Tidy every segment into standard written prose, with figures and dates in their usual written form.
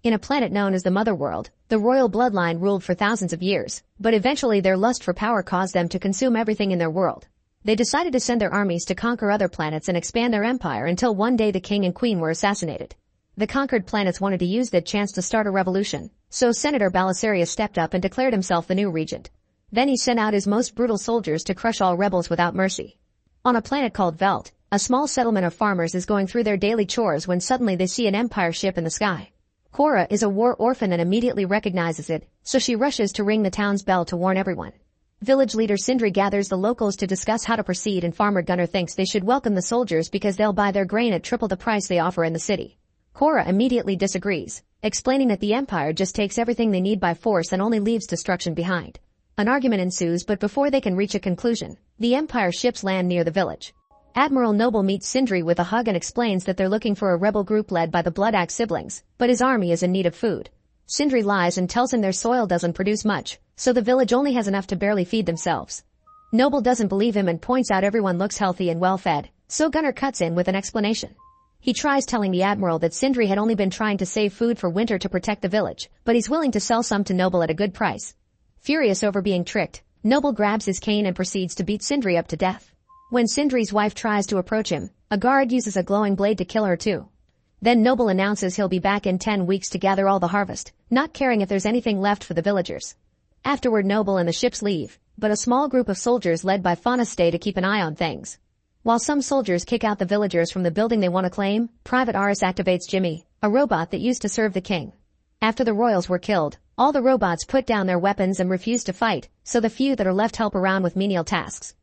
In a planet known as the Motherworld, the royal bloodline ruled for thousands of years, but eventually their lust for power caused them to consume everything in their world. They decided to send their armies to conquer other planets and expand their empire until one day the king and queen were assassinated. The conquered planets wanted to use that chance to start a revolution, so Senator Belisarius stepped up and declared himself the new regent. Then he sent out his most brutal soldiers to crush all rebels without mercy. On a planet called Revolt, a small settlement of farmers is going through their daily chores when suddenly they see an empire ship in the sky. Cora is a war orphan and immediately recognizes it, so she rushes to ring the town's bell to warn everyone. Village leader Sindri gathers the locals to discuss how to proceed, and farmer Gunnar thinks they should welcome the soldiers because they'll buy their grain at triple the price they offer in the city. Cora immediately disagrees, explaining that the Empire just takes everything they need by force and only leaves destruction behind. An argument ensues, but before they can reach a conclusion, the Empire ships land near the village. Admiral Noble meets Sindri with a hug and explains that they're looking for a rebel group led by the Bloodaxe siblings, but his army is in need of food. Sindri lies and tells him their soil doesn't produce much, so the village only has enough to barely feed themselves. Noble doesn't believe him and points out everyone looks healthy and well-fed, so Gunnar cuts in with an explanation. He tries telling the Admiral that Sindri had only been trying to save food for winter to protect the village, but he's willing to sell some to Noble at a good price. Furious over being tricked, Noble grabs his cane and proceeds to beat Sindri up to death. When Sindri's wife tries to approach him, a guard uses a glowing blade to kill her too. Then Noble announces he'll be back in 10 weeks to gather all the harvest, not caring if there's anything left for the villagers. Afterward, Noble and the ships leave, but a small group of soldiers led by Fauna stay to keep an eye on things. While some soldiers kick out the villagers from the building they want to claim, Private Aris activates Jimmy, a robot that used to serve the king. After the royals were killed, all the robots put down their weapons and refuse to fight, so the few that are left help around with menial tasks.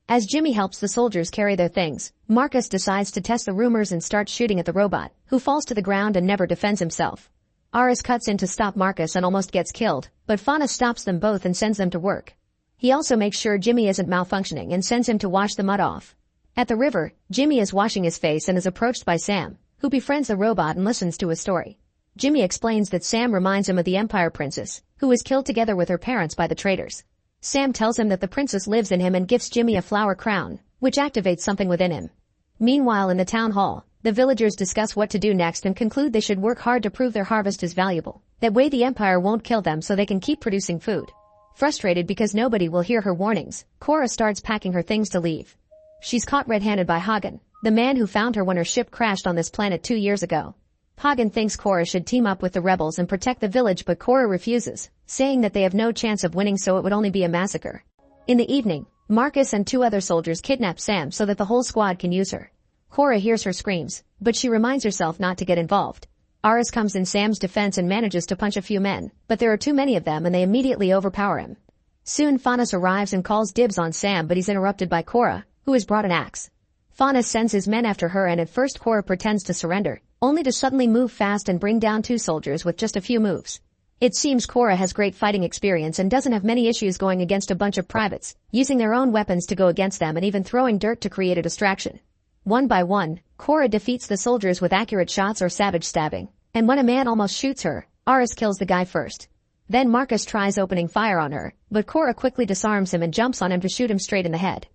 As Jimmy helps the soldiers carry their things, Marcus decides to test the rumors and starts shooting at the robot, who falls to the ground and never defends himself. Aris cuts in to stop Marcus and almost gets killed, but Fauna stops them both and sends them to work. He also makes sure Jimmy isn't malfunctioning and sends him to wash the mud off. At the river, Jimmy is washing his face and is approached by Sam, who befriends the robot and listens to his story. Jimmy explains that Sam reminds him of the Empire Princess, who was killed together with her parents by the traitors. Sam tells him that the princess lives in him and gifts Jimmy a flower crown, which activates something within him. Meanwhile, in the town hall, the villagers discuss what to do next and conclude they should work hard to prove their harvest is valuable. That way the Empire won't kill them so they can keep producing food. Frustrated because nobody will hear her warnings, Cora starts packing her things to leave. She's caught red-handed by Hagen, the man who found her when her ship crashed on this planet 2 years ago. Hagen thinks Cora should team up with the rebels and protect the village, but Cora refuses, saying that they have no chance of winning, so it would only be a massacre. In the evening, Marcus and 2 other soldiers kidnap Sam so that the whole squad can use her. Cora hears her screams, but she reminds herself not to get involved. Aris comes in Sam's defense and manages to punch a few men, but there are too many of them and they immediately overpower him. Soon Faunus arrives and calls dibs on Sam, but he's interrupted by Cora, who has brought an axe. Faunus sends his men after her, and at first Cora pretends to surrender, only to suddenly move fast and bring down 2 soldiers with just a few moves. It seems Cora has great fighting experience and doesn't have many issues going against a bunch of privates, using their own weapons to go against them and even throwing dirt to create a distraction. One by one, Cora defeats the soldiers with accurate shots or savage stabbing, and when a man almost shoots her, Aris kills the guy first. Then Marcus tries opening fire on her, but Cora quickly disarms him and jumps on him to shoot him straight in the head.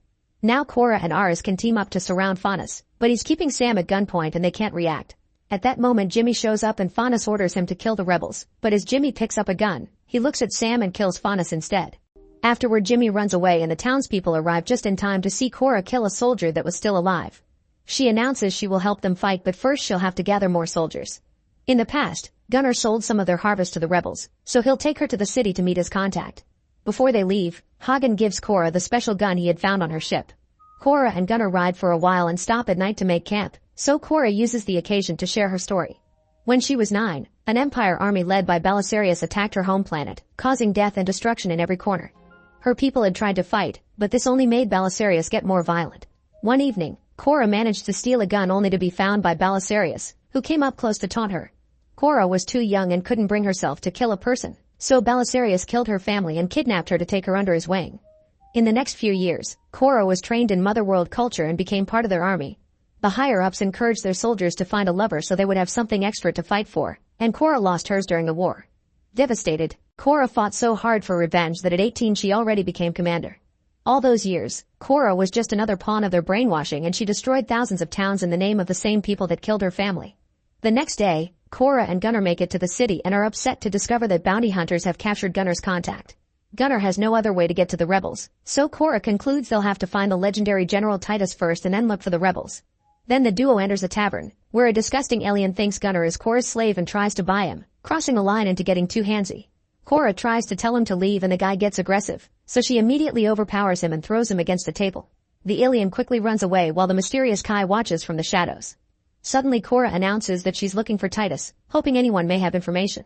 Now Cora and Aris can team up to surround Faunus, but he's keeping Sam at gunpoint and they can't react. At that moment Jimmy shows up and Faunus orders him to kill the rebels, but as Jimmy picks up a gun, he looks at Sam and kills Faunus instead. Afterward Jimmy runs away and the townspeople arrive just in time to see Cora kill a soldier that was still alive. She announces she will help them fight, but first she'll have to gather more soldiers. In the past, Gunnar sold some of their harvest to the rebels, so he'll take her to the city to meet his contact. Before they leave, Hagen gives Cora the special gun he had found on her ship. Cora and Gunnar ride for a while and stop at night to make camp, so Cora uses the occasion to share her story. When she was 9, an Empire army led by Belisarius attacked her home planet, causing death and destruction in every corner. Her people had tried to fight, but this only made Belisarius get more violent. One evening, Cora managed to steal a gun only to be found by Belisarius, who came up close to taunt her. Cora was too young and couldn't bring herself to kill a person, so Belisarius killed her family and kidnapped her to take her under his wing. In the next few years, Cora was trained in Motherworld culture and became part of their army. The higher-ups encouraged their soldiers to find a lover so they would have something extra to fight for, and Cora lost hers during the war. Devastated, Cora fought so hard for revenge that at 18 she already became commander. All those years, Cora was just another pawn of their brainwashing, and she destroyed thousands of towns in the name of the same people that killed her family. The next day, Cora and Gunnar make it to the city and are upset to discover that bounty hunters have captured Gunnar's contact. Gunnar has no other way to get to the rebels, so Cora concludes they'll have to find the legendary General Titus first and then look for the rebels. Then the duo enters a tavern, where a disgusting alien thinks Gunnar is Cora's slave and tries to buy him, crossing a line into getting too handsy. Cora tries to tell him to leave and the guy gets aggressive, so she immediately overpowers him and throws him against a table. The alien quickly runs away while the mysterious Kai watches from the shadows. Suddenly Cora announces that she's looking for Titus, hoping anyone may have information.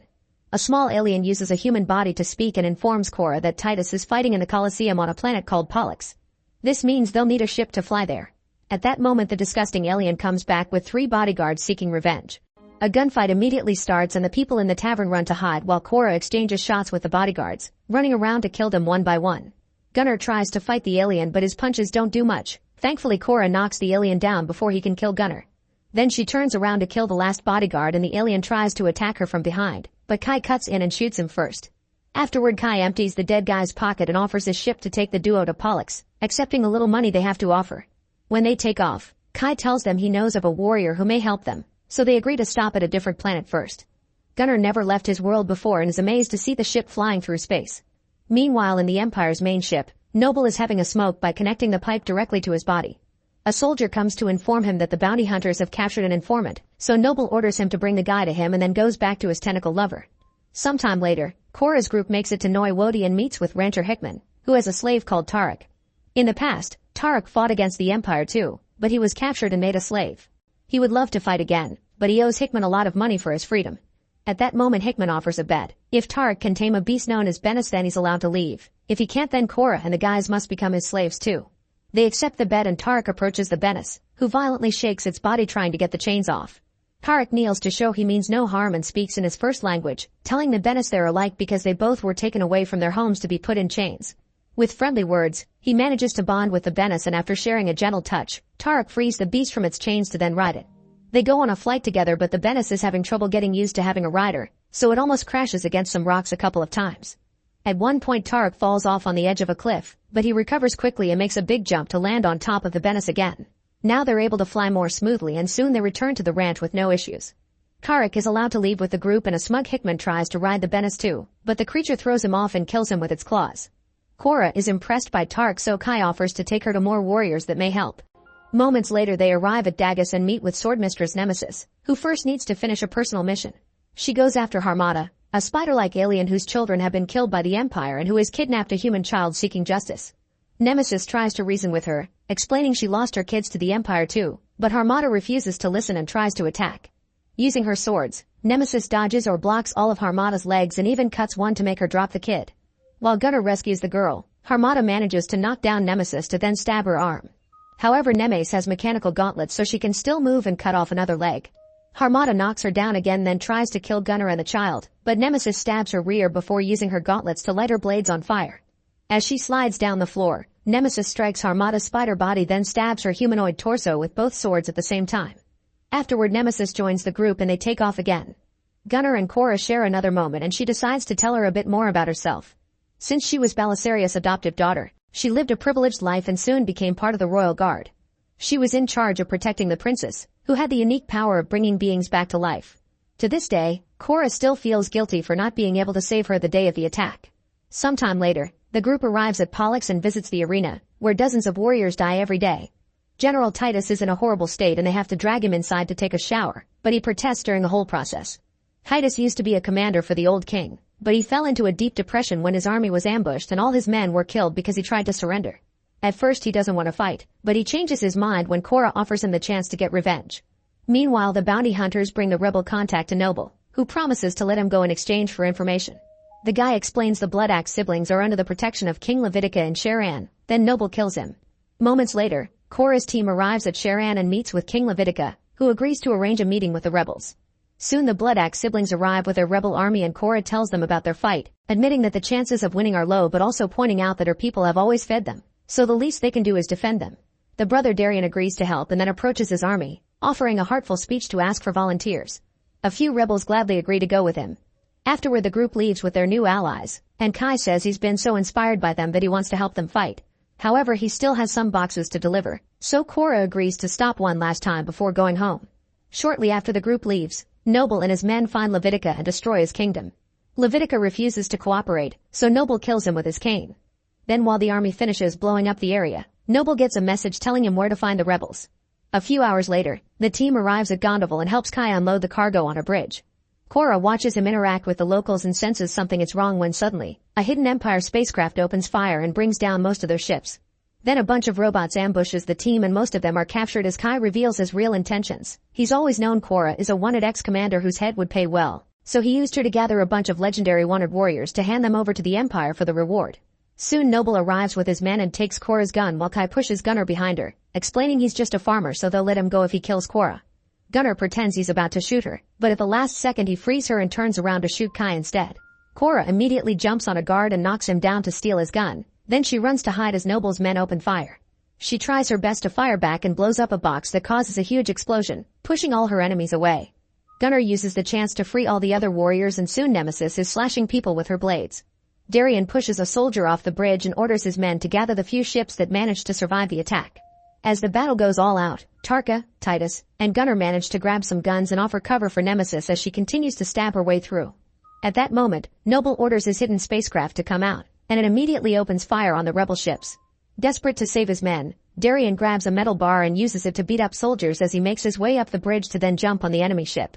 A small alien uses a human body to speak and informs Cora that Titus is fighting in the Colosseum on a planet called Pollux. This means they'll need a ship to fly there. At that moment the disgusting alien comes back with 3 bodyguards seeking revenge. A gunfight immediately starts and the people in the tavern run to hide while Cora exchanges shots with the bodyguards, running around to kill them one by one. Gunnar tries to fight the alien but his punches don't do much. Thankfully Cora knocks the alien down before he can kill Gunnar. Then she turns around to kill the last bodyguard and the alien tries to attack her from behind, but Kai cuts in and shoots him first. Afterward Kai empties the dead guy's pocket and offers his ship to take the duo to Pollux, accepting the little money they have to offer. When they take off, Kai tells them he knows of a warrior who may help them, so they agree to stop at a different planet first. Gunnar never left his world before and is amazed to see the ship flying through space. Meanwhile in the Empire's main ship, Noble is having a smoke by connecting the pipe directly to his body. A soldier comes to inform him that the bounty hunters have captured an informant, so Noble orders him to bring the guy to him and then goes back to his tentacle lover. Sometime later, Cora's group makes it to Noi Wodi and meets with rancher Hickman, who has a slave called Tarek. In the past, Tarek fought against the Empire too, but he was captured and made a slave. He would love to fight again, but he owes Hickman a lot of money for his freedom. At that moment Hickman offers a bet. If Tarek can tame a beast known as Benes then he's allowed to leave. If he can't then Cora and the guys must become his slaves too. They accept the bet and Tarek approaches the Benes, who violently shakes its body trying to get the chains off. Tarek kneels to show he means no harm and speaks in his first language, telling the Benes they're alike because they both were taken away from their homes to be put in chains. With friendly words, he manages to bond with the Benes and after sharing a gentle touch, Tarek frees the beast from its chains to then ride it. They go on a flight together but the Benes is having trouble getting used to having a rider, so it almost crashes against some rocks a couple of times. At one point Tarek falls off on the edge of a cliff, but he recovers quickly and makes a big jump to land on top of the Benes again. Now they're able to fly more smoothly and soon they return to the ranch with no issues. Tarek is allowed to leave with the group and a smug Hickman tries to ride the Benes too, but the creature throws him off and kills him with its claws. Cora is impressed by Tarek so Kai offers to take her to more warriors that may help. Moments later they arrive at Dagus and meet with Swordmistress Nemesis, who first needs to finish a personal mission. She goes after Harmata, a spider-like alien whose children have been killed by the Empire and who has kidnapped a human child seeking justice. Nemesis tries to reason with her, explaining she lost her kids to the Empire too, but Harmata refuses to listen and tries to attack. Using her swords, Nemesis dodges or blocks all of Harmata's legs and even cuts one to make her drop the kid. While Gunnar rescues the girl, Harmata manages to knock down Nemesis to then stab her arm. However, Nemes has mechanical gauntlets so she can still move and cut off another leg. Harmata knocks her down again then tries to kill Gunnar and the child, but Nemesis stabs her rear before using her gauntlets to light her blades on fire. As she slides down the floor, Nemesis strikes Harmata's spider body then stabs her humanoid torso with both swords at the same time. Afterward Nemesis joins the group and they take off again. Gunnar and Cora share another moment and she decides to tell her a bit more about herself. Since she was Belisarius' adoptive daughter, she lived a privileged life and soon became part of the royal guard. She was in charge of protecting the princess, who had the unique power of bringing beings back to life. To this day, Cora still feels guilty for not being able to save her the day of the attack. Sometime later, the group arrives at Pollux and visits the arena, where dozens of warriors die every day. General Titus is in a horrible state and they have to drag him inside to take a shower, but he protests during the whole process. Titus used to be a commander for the old king, but he fell into a deep depression when his army was ambushed and all his men were killed because he tried to surrender. At first he doesn't want to fight, but he changes his mind when Cora offers him the chance to get revenge. Meanwhile the bounty hunters bring the rebel contact to Noble, who promises to let him go in exchange for information. The guy explains the Bloodaxe siblings are under the protection of King Levitica and Sharan, then Noble kills him. Moments later, Cora's team arrives at Sharan and meets with King Levitica, who agrees to arrange a meeting with the rebels. Soon the Bloodaxe siblings arrive with their rebel army and Cora tells them about their fight, admitting that the chances of winning are low but also pointing out that her people have always fed them, so the least they can do is defend them. The brother Darian agrees to help and then approaches his army, offering a heartful speech to ask for volunteers. A few rebels gladly agree to go with him. Afterward the group leaves with their new allies, and Kai says he's been so inspired by them that he wants to help them fight. However, he still has some boxes to deliver, so Cora agrees to stop one last time before going home. Shortly after the group leaves, Noble and his men find Levitica and destroy his kingdom. Levitica refuses to cooperate, so Noble kills him with his cane. Then while the army finishes blowing up the area, Noble gets a message telling him where to find the rebels. A few hours later, the team arrives at Gondoval and helps Kai unload the cargo on a bridge. Cora watches him interact with the locals and senses something is wrong when suddenly, a hidden Empire spacecraft opens fire and brings down most of their ships. Then a bunch of robots ambushes the team and most of them are captured as Kai reveals his real intentions. He's always known Cora is a wanted ex-commander whose head would pay well, so he used her to gather a bunch of legendary wanted warriors to hand them over to the Empire for the reward. Soon Noble arrives with his men and takes Cora's gun while Kai pushes Gunnar behind her, explaining he's just a farmer so they'll let him go if he kills Cora. Gunnar pretends he's about to shoot her, but at the last second he frees her and turns around to shoot Kai instead. Cora immediately jumps on a guard and knocks him down to steal his gun. Then she runs to hide as Noble's men open fire. She tries her best to fire back and blows up a box that causes a huge explosion, pushing all her enemies away. Gunnar uses the chance to free all the other warriors and soon Nemesis is slashing people with her blades. Darien pushes a soldier off the bridge and orders his men to gather the few ships that manage to survive the attack. As the battle goes all out, Tarka, Titus, and Gunnar manage to grab some guns and offer cover for Nemesis as she continues to stab her way through. At that moment, Noble orders his hidden spacecraft to come out, and it immediately opens fire on the rebel ships. Desperate to save his men, Darien grabs a metal bar and uses it to beat up soldiers as he makes his way up the bridge to then jump on the enemy ship.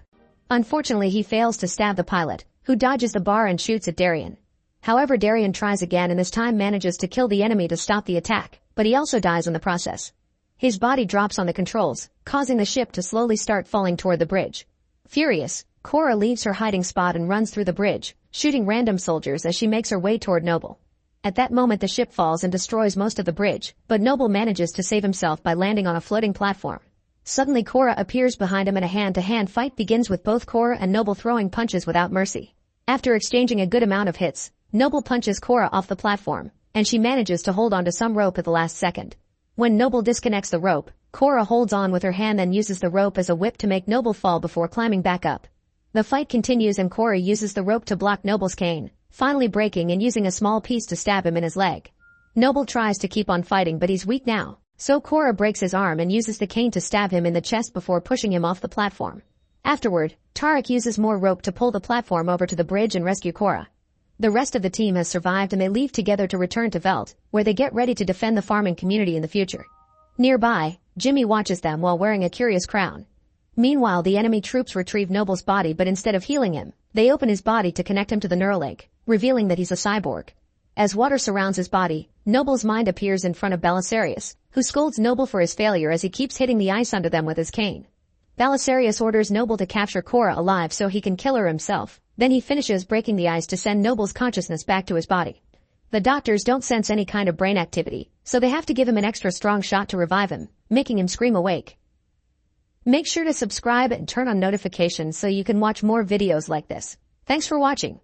Unfortunately, he fails to stab the pilot, who dodges the bar and shoots at Darien. However, Darien tries again and this time manages to kill the enemy to stop the attack, but he also dies in the process. His body drops on the controls, causing the ship to slowly start falling toward the bridge. Furious, Cora leaves her hiding spot and runs through the bridge, shooting random soldiers as she makes her way toward Noble. At that moment the ship falls and destroys most of the bridge, but Noble manages to save himself by landing on a floating platform. Suddenly Cora appears behind him and a hand-to-hand fight begins with both Cora and Noble throwing punches without mercy. After exchanging a good amount of hits, Noble punches Cora off the platform, and she manages to hold onto some rope at the last second. When Noble disconnects the rope, Cora holds on with her hand and uses the rope as a whip to make Noble fall before climbing back up. The fight continues and Cora uses the rope to block Noble's cane, finally breaking and using a small piece to stab him in his leg. Noble tries to keep on fighting but he's weak now, so Cora breaks his arm and uses the cane to stab him in the chest before pushing him off the platform. Afterward, Tarek uses more rope to pull the platform over to the bridge and rescue Cora. The rest of the team has survived and they leave together to return to Velt, where they get ready to defend the farming community in the future. Nearby, Jimmy watches them while wearing a curious crown. Meanwhile, the enemy troops retrieve Noble's body but instead of healing him, they open his body to connect him to the Neuralink, revealing that he's a cyborg. As water surrounds his body, Noble's mind appears in front of Belisarius, who scolds Noble for his failure as he keeps hitting the ice under them with his cane. Belisarius orders Noble to capture Cora alive so he can kill her himself. Then he finishes breaking the ice to send Noble's consciousness back to his body. The doctors don't sense any kind of brain activity, so they have to give him an extra strong shot to revive him, making him scream awake. Make sure to subscribe and turn on notifications so you can watch more videos like this. Thanks for watching.